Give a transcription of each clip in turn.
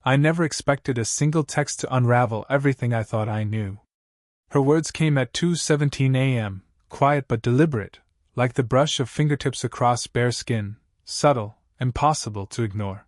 I never expected a single text to unravel everything I thought I knew. Her words came at 2:17 a.m., quiet but deliberate, like the brush of fingertips across bare skin, subtle, impossible to ignore.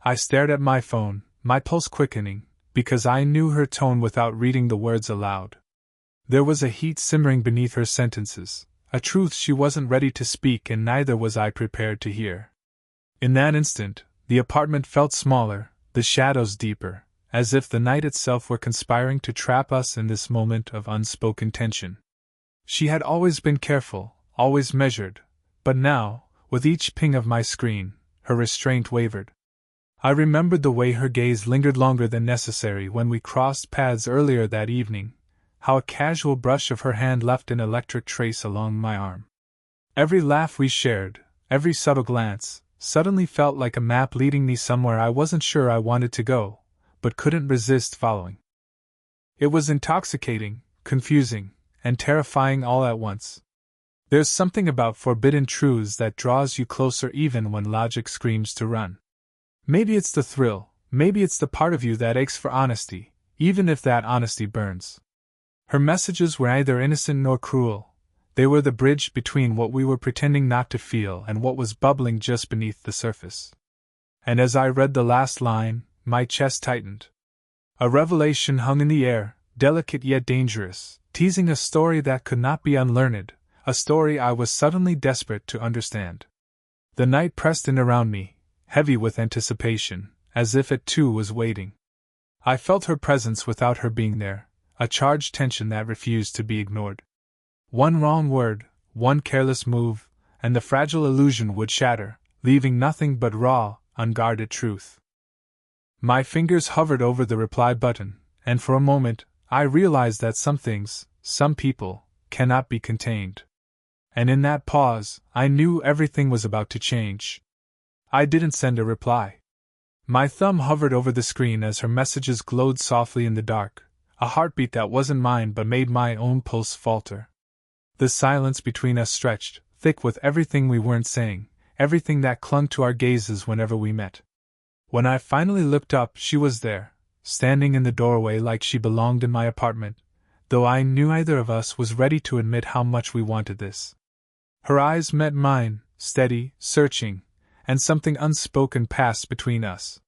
I stared at my phone, my pulse quickening, because I knew her tone without reading the words aloud. There was a heat simmering beneath her sentences, a truth she wasn't ready to speak and neither was I prepared to hear. In that instant, the apartment felt smaller, the shadows deeper, as if the night itself were conspiring to trap us in this moment of unspoken tension. She had always been careful, always measured, but now, with each ping of my screen, her restraint wavered. I remembered the way her gaze lingered longer than necessary when we crossed paths earlier that evening, how a casual brush of her hand left an electric trace along my arm. Every laugh we shared, every subtle glance, suddenly felt like a map leading me somewhere I wasn't sure I wanted to go, but couldn't resist following. It was intoxicating, confusing, and terrifying all at once. There's something about forbidden truths that draws you closer even when logic screams to run. Maybe it's the thrill, maybe it's the part of you that aches for honesty, even if that honesty burns. Her messages were neither innocent nor cruel. They were the bridge between what we were pretending not to feel and what was bubbling just beneath the surface. And as I read the last line, my chest tightened. A revelation hung in the air, delicate yet dangerous, teasing a story that could not be unlearned, a story I was suddenly desperate to understand. The night pressed in around me, heavy with anticipation, as if it too was waiting. I felt her presence without her being there, a charged tension that refused to be ignored. One wrong word, one careless move, and the fragile illusion would shatter, leaving nothing but raw, unguarded truth. My fingers hovered over the reply button, and for a moment, I realized that some things, some people, cannot be contained. And in that pause, I knew everything was about to change. I didn't send a reply. My thumb hovered over the screen as her messages glowed softly in the dark, a heartbeat that wasn't mine but made my own pulse falter. The silence between us stretched, thick with everything we weren't saying, everything that clung to our gazes whenever we met. When I finally looked up, she was there, standing in the doorway like she belonged in my apartment, though I knew neither of us was ready to admit how much we wanted this. Her eyes met mine, steady, searching, and something unspoken passed between us.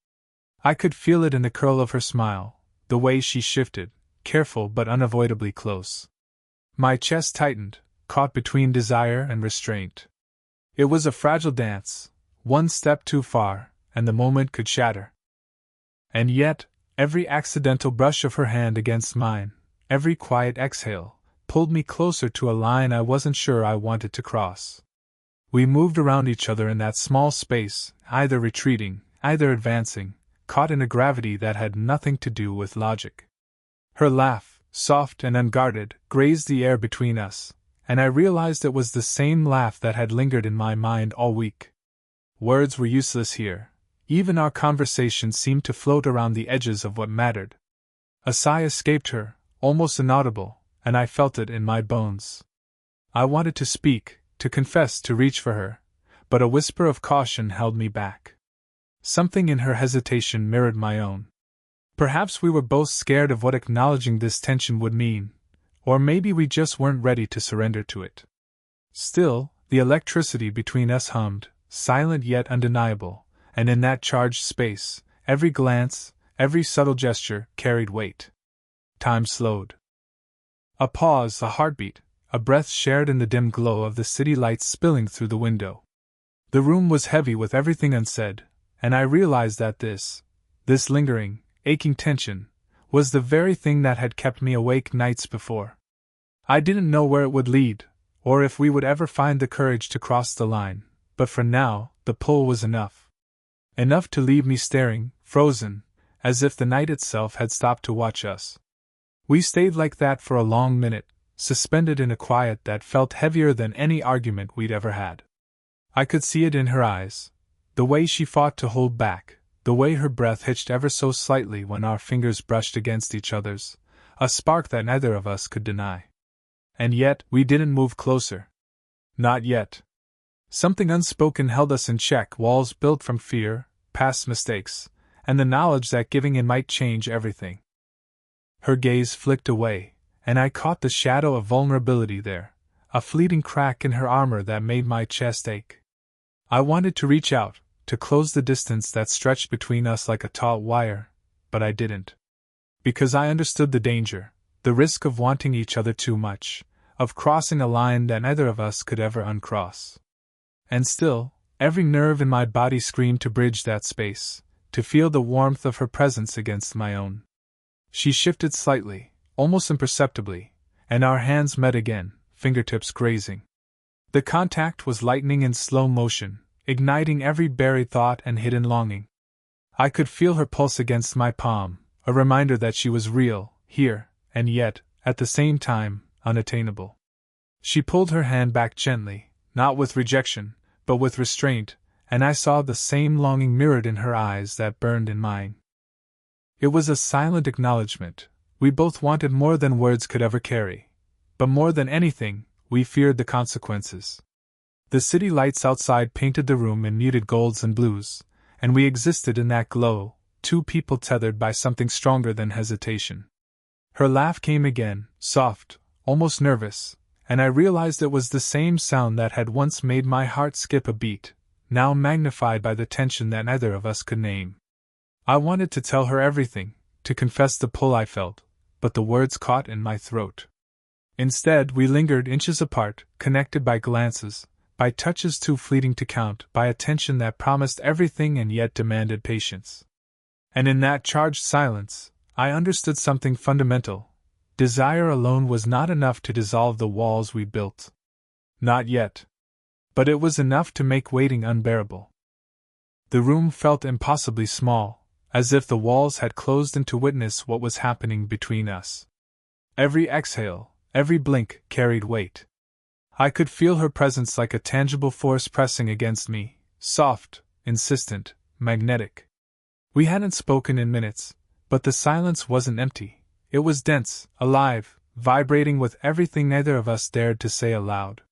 I could feel it in the curl of her smile, the way she shifted, careful but unavoidably close. My chest tightened, caught between desire and restraint. It was a fragile dance, one step too far, and the moment could shatter. And yet, every accidental brush of her hand against mine, every quiet exhale, pulled me closer to a line I wasn't sure I wanted to cross. We moved around each other in that small space, either retreating, either advancing, caught in a gravity that had nothing to do with logic. Her laugh, soft and unguarded, grazed the air between us, and I realized it was the same laugh that had lingered in my mind all week. Words were useless here. Even our conversation seemed to float around the edges of what mattered. A sigh escaped her, almost inaudible, and I felt it in my bones. I wanted to speak, to confess, to reach for her, but a whisper of caution held me back. Something in her hesitation mirrored my own. Perhaps we were both scared of what acknowledging this tension would mean, or maybe we just weren't ready to surrender to it. Still, the electricity between us hummed, silent yet undeniable, and in that charged space, every glance, every subtle gesture carried weight. Time slowed. A pause, a heartbeat, a breath shared in the dim glow of the city lights spilling through the window. The room was heavy with everything unsaid, and I realized that this lingering, aching tension, was the very thing that had kept me awake nights before. I didn't know where it would lead, or if we would ever find the courage to cross the line, but for now, the pull was enough. Enough to leave me staring, frozen, as if the night itself had stopped to watch us. We stayed like that for a long minute, suspended in a quiet that felt heavier than any argument we'd ever had. I could see it in her eyes, the way she fought to hold back, the way her breath hitched ever so slightly when our fingers brushed against each other's, a spark that neither of us could deny. And yet, we didn't move closer. Not yet. Something unspoken held us in check, walls built from fear, past mistakes, and the knowledge that giving in might change everything. Her gaze flicked away, and I caught the shadow of vulnerability there, a fleeting crack in her armor that made my chest ache. I wanted to reach out, to close the distance that stretched between us like a taut wire, but I didn't. Because I understood the danger, the risk of wanting each other too much, of crossing a line that neither of us could ever uncross. And still, every nerve in my body screamed to bridge that space, to feel the warmth of her presence against my own. She shifted slightly, almost imperceptibly, and our hands met again, fingertips grazing. The contact was lightning in slow motion, igniting every buried thought and hidden longing. I could feel her pulse against my palm, a reminder that she was real, here, and yet, at the same time, unattainable. She pulled her hand back gently, not with rejection, but with restraint, and I saw the same longing mirrored in her eyes that burned in mine. It was a silent acknowledgement. We both wanted more than words could ever carry. But more than anything, we feared the consequences. The city lights outside painted the room in muted golds and blues, and we existed in that glow, two people tethered by something stronger than hesitation. Her laugh came again, soft, almost nervous, and I realized it was the same sound that had once made my heart skip a beat, now magnified by the tension that neither of us could name. I wanted to tell her everything, to confess the pull I felt, but the words caught in my throat. Instead, we lingered inches apart, connected by glances, by touches too fleeting to count, by attention that promised everything and yet demanded patience. And in that charged silence, I understood something fundamental. Desire alone was not enough to dissolve the walls we built. Not yet. But it was enough to make waiting unbearable. The room felt impossibly small, as if the walls had closed in to witness what was happening between us. Every exhale, every blink, carried weight. I could feel her presence like a tangible force pressing against me, soft, insistent, magnetic. We hadn't spoken in minutes, but the silence wasn't empty. It was dense, alive, vibrating with everything neither of us dared to say aloud.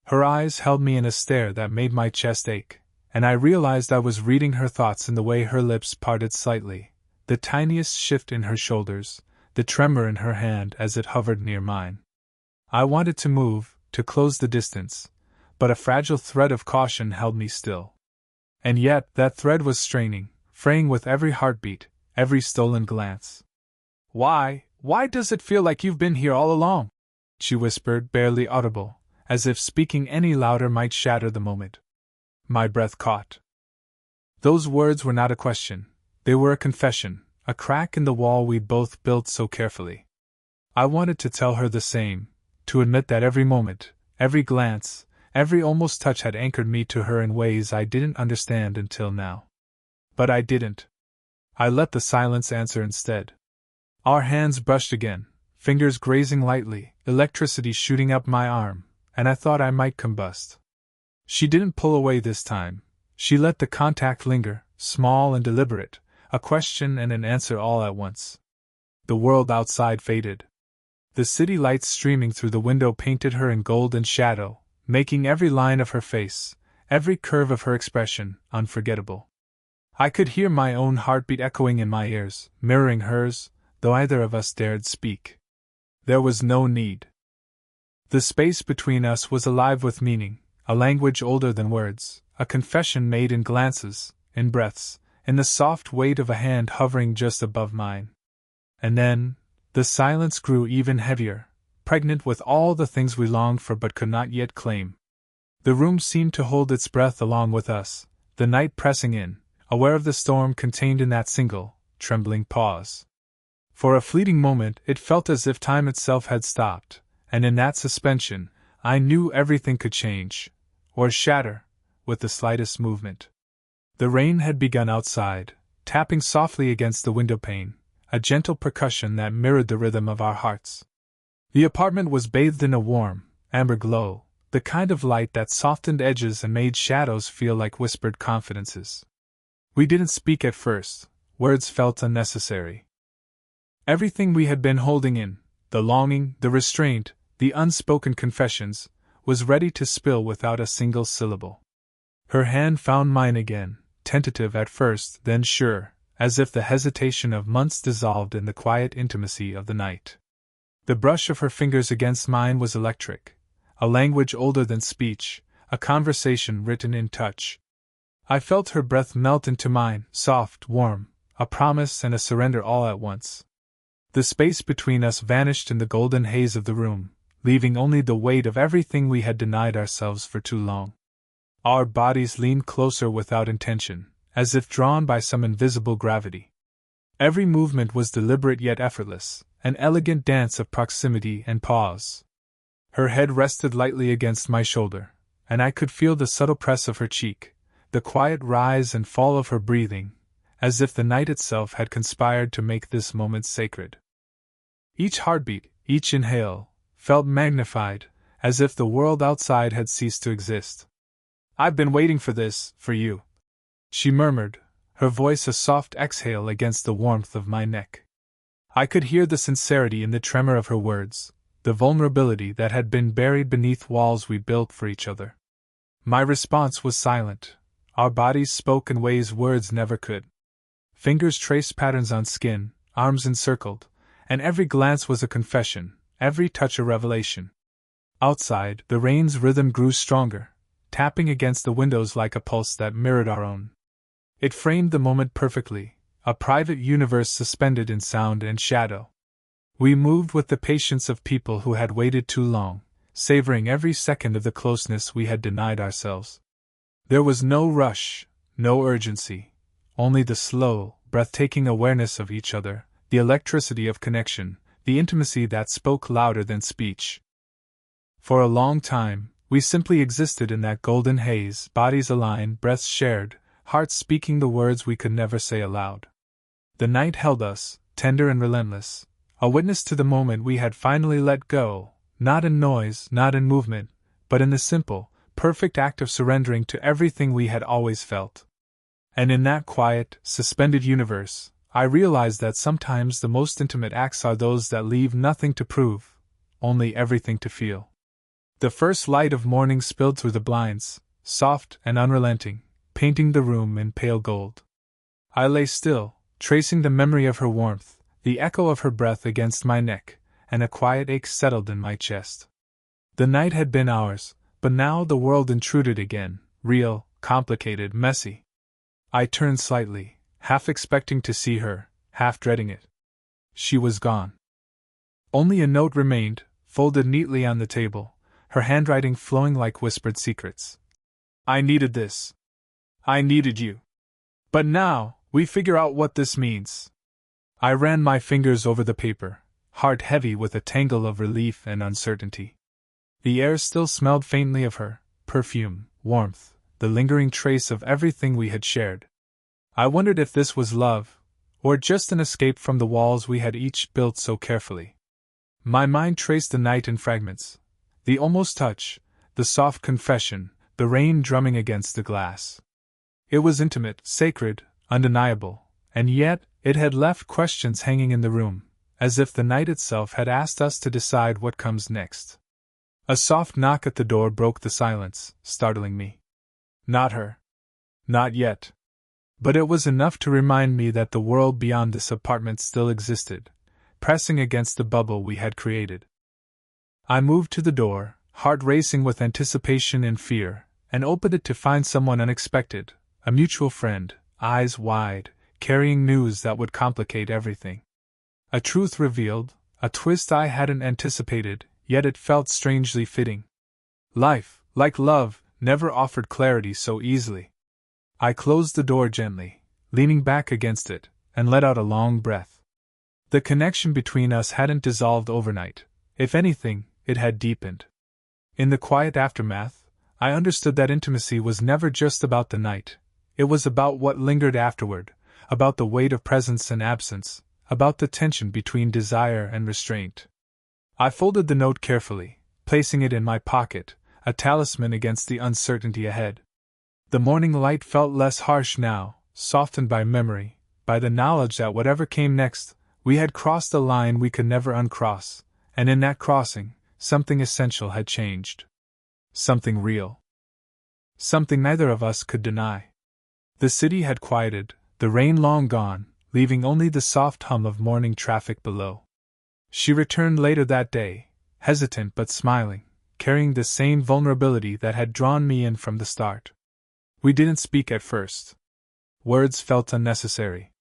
Her eyes held me in a stare that made my chest ache, and I realized I was reading her thoughts in the way her lips parted slightly, the tiniest shift in her shoulders, the tremor in her hand as it hovered near mine. I wanted to move, to close the distance, but a fragile thread of caution held me still. And yet that thread was straining, fraying with every heartbeat, every stolen glance. Why does it feel like you've been here all along?" she whispered, barely audible, as if speaking any louder might shatter the moment. My breath caught. Those words were not a question, they were a confession, a crack in the wall we'd both built so carefully. I wanted to tell her the same, to admit that every moment, every glance, every almost touch had anchored me to her in ways I didn't understand until now. But I didn't. I let the silence answer instead. Our hands brushed again, fingers grazing lightly, electricity shooting up my arm, and I thought I might combust. She didn't pull away this time. She let the contact linger, small and deliberate, a question and an answer all at once. The world outside faded. The city lights streaming through the window painted her in gold and shadow, making every line of her face, every curve of her expression, unforgettable. I could hear my own heartbeat echoing in my ears, mirroring hers, though either of us dared speak. There was no need. The space between us was alive with meaning, a language older than words, a confession made in glances, in breaths, in the soft weight of a hand hovering just above mine. And then, the silence grew even heavier, pregnant with all the things we longed for but could not yet claim. The room seemed to hold its breath along with us, the night pressing in, aware of the storm contained in that single, trembling pause. For a fleeting moment it felt as if time itself had stopped, and in that suspension, I knew everything could change, or shatter, with the slightest movement. The rain had begun outside, tapping softly against the windowpane, a gentle percussion that mirrored the rhythm of our hearts. The apartment was bathed in a warm, amber glow, the kind of light that softened edges and made shadows feel like whispered confidences. We didn't speak at first, words felt unnecessary. Everything we had been holding in, the longing, the restraint, the unspoken confessions, was ready to spill without a single syllable. Her hand found mine again, tentative at first, then sure, as if the hesitation of months dissolved in the quiet intimacy of the night. The brush of her fingers against mine was electric, a language older than speech, a conversation written in touch. I felt her breath melt into mine, soft, warm, a promise and a surrender all at once. The space between us vanished in the golden haze of the room, leaving only the weight of everything we had denied ourselves for too long. Our bodies leaned closer without intention, as if drawn by some invisible gravity. Every movement was deliberate yet effortless, an elegant dance of proximity and pause. Her head rested lightly against my shoulder, and I could feel the subtle press of her cheek, the quiet rise and fall of her breathing, as if the night itself had conspired to make this moment sacred. Each heartbeat, each inhale, felt magnified, as if the world outside had ceased to exist. "I've been waiting for this, for you," she murmured, her voice a soft exhale against the warmth of my neck. I could hear the sincerity in the tremor of her words, the vulnerability that had been buried beneath walls we built for each other. My response was silent. Our bodies spoke in ways words never could. Fingers traced patterns on skin, arms encircled, and every glance was a confession, every touch a revelation. Outside, the rain's rhythm grew stronger, tapping against the windows like a pulse that mirrored our own. It framed the moment perfectly, a private universe suspended in sound and shadow. We moved with the patience of people who had waited too long, savoring every second of the closeness we had denied ourselves. There was no rush, no urgency, only the slow, breathtaking awareness of each other, the electricity of connection, the intimacy that spoke louder than speech. For a long time, we simply existed in that golden haze, bodies aligned, breaths shared, hearts speaking the words we could never say aloud. The night held us, tender and relentless, a witness to the moment we had finally let go, not in noise, not in movement, but in the simple, perfect act of surrendering to everything we had always felt. And in that quiet, suspended universe, I realized that sometimes the most intimate acts are those that leave nothing to prove, only everything to feel. The first light of morning spilled through the blinds, soft and unrelenting, painting the room in pale gold. I lay still, tracing the memory of her warmth, the echo of her breath against my neck, and a quiet ache settled in my chest. The night had been ours, but now the world intruded again, real, complicated, messy. I turned slightly, half expecting to see her, half dreading it. She was gone. Only a note remained, folded neatly on the table, her handwriting flowing like whispered secrets. "I needed this. I needed you. But now, we figure out what this means." I ran my fingers over the paper, heart heavy with a tangle of relief and uncertainty. The air still smelled faintly of her, perfume, warmth, the lingering trace of everything we had shared. I wondered if this was love, or just an escape from the walls we had each built so carefully. My mind traced the night in fragments, the almost touch, the soft confession, the rain drumming against the glass. It was intimate, sacred, undeniable, and yet it had left questions hanging in the room, as if the night itself had asked us to decide what comes next. A soft knock at the door broke the silence, startling me. Not her. Not yet. But it was enough to remind me that the world beyond this apartment still existed, pressing against the bubble we had created. I moved to the door, heart racing with anticipation and fear, and opened it to find someone unexpected, a mutual friend, eyes wide, carrying news that would complicate everything. A truth revealed, a twist I hadn't anticipated, yet it felt strangely fitting. Life, like love, never offered clarity so easily. I closed the door gently, leaning back against it, and let out a long breath. The connection between us hadn't dissolved overnight. If anything, it had deepened. In the quiet aftermath, I understood that intimacy was never just about the night. It was about what lingered afterward, about the weight of presence and absence, about the tension between desire and restraint. I folded the note carefully, placing it in my pocket, a talisman against the uncertainty ahead. The morning light felt less harsh now, softened by memory, by the knowledge that whatever came next, we had crossed a line we could never uncross, and in that crossing, something essential had changed. Something real. Something neither of us could deny. The city had quieted, the rain long gone, leaving only the soft hum of morning traffic below. She returned later that day, hesitant but smiling, carrying the same vulnerability that had drawn me in from the start. We didn't speak at first. Words felt unnecessary.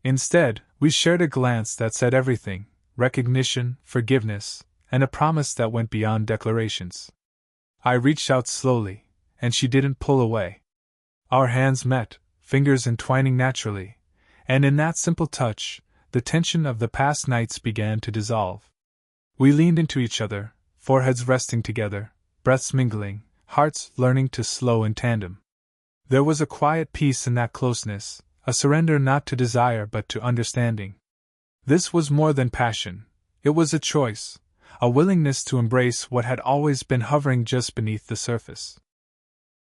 Instead, we shared a glance that said everything: recognition, forgiveness, and a promise that went beyond declarations. I reached out slowly, and she didn't pull away. Our hands met, fingers entwining naturally, and in that simple touch, the tension of the past nights began to dissolve. We leaned into each other, foreheads resting together, breaths mingling, hearts learning to slow in tandem. There was a quiet peace in that closeness, a surrender not to desire but to understanding. This was more than passion. It was a choice, a willingness to embrace what had always been hovering just beneath the surface.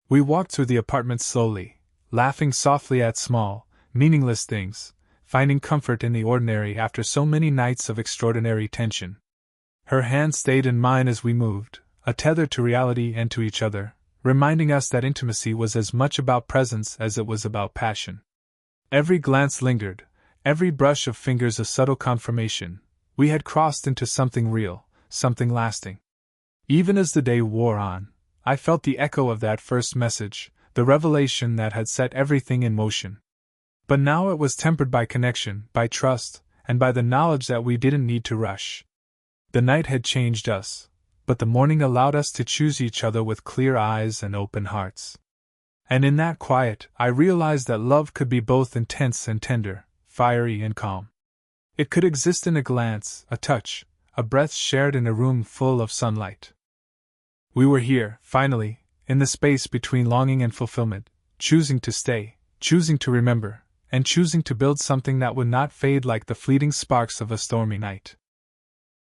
We walked through the apartment slowly, laughing softly at small, meaningless things, finding comfort in the ordinary after so many nights of extraordinary tension. Her hand stayed in mine as we moved, a tether to reality and to each other, reminding us that intimacy was as much about presence as it was about passion. Every glance lingered, every brush of fingers a subtle confirmation. We had crossed into something real, something lasting. Even as the day wore on, I felt the echo of that first message, the revelation that had set everything in motion. But now it was tempered by connection, by trust, and by the knowledge that we didn't need to rush. The night had changed us, but the morning allowed us to choose each other with clear eyes and open hearts. And in that quiet, I realized that love could be both intense and tender, fiery and calm. It could exist in a glance, a touch, a breath shared in a room full of sunlight. We were here, finally, in the space between longing and fulfillment, choosing to stay, choosing to remember, and choosing to build something that would not fade like the fleeting sparks of a stormy night.